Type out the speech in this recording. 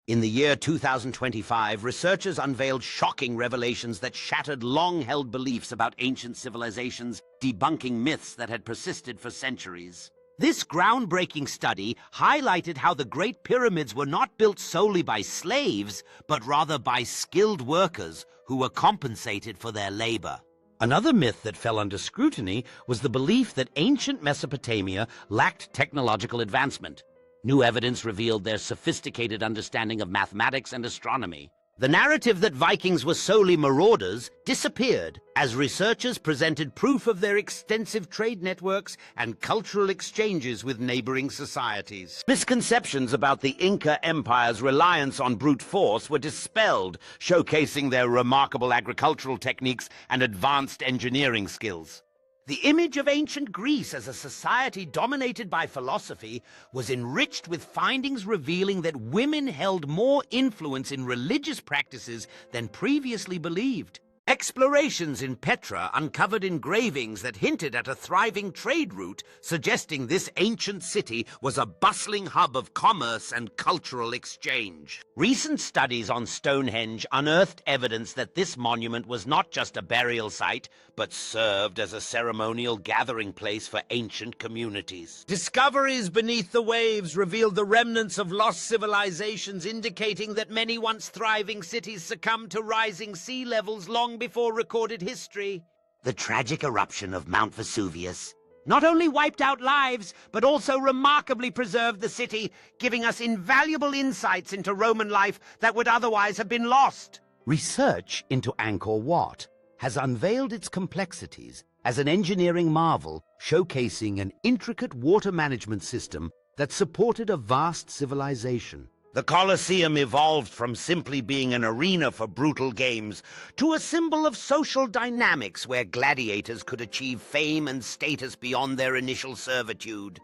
In the year 2025, researchers unveiled shocking revelations that shattered long-held beliefs about ancient civilizations, debunking myths that had persisted for centuries. This groundbreaking study highlighted how the Great Pyramids were not built solely by slaves, but rather by skilled workers who were compensated for their labor. Another myth that fell under scrutiny was the belief that ancient Mesopotamia lacked technological advancement. New evidence revealed their sophisticated understanding of mathematics and astronomy. The narrative that Vikings were solely marauders disappeared as researchers presented proof of their extensive trade networks and cultural exchanges with neighboring societies. Misconceptions about the Inca Empire's reliance on brute force were dispelled, showcasing their remarkable agricultural techniques and advanced engineering skills. The image of ancient Greece as a society dominated by philosophy was enriched with findings revealing that women held more influence in religious practices than previously believed. Explorations in Petra uncovered engravings that hinted at a thriving trade route, suggesting this ancient city was a bustling hub of commerce and cultural exchange. Recent studies on Stonehenge unearthed evidence that this monument was not just a burial site, but served as a ceremonial gathering place for ancient communities. Discoveries beneath the waves revealed the remnants of lost civilizations, indicating that many once thriving cities succumbed to rising sea levels long before recorded history. The tragic eruption of Mount Vesuvius not only wiped out lives, but also remarkably preserved the city, giving us invaluable insights into Roman life that would otherwise have been lost. Research into Angkor Wat has unveiled its complexities as an engineering marvel, showcasing an intricate water management system that supported a vast civilization. The Colosseum evolved from simply being an arena for brutal games to a symbol of social dynamics where gladiators could achieve fame and status beyond their initial servitude.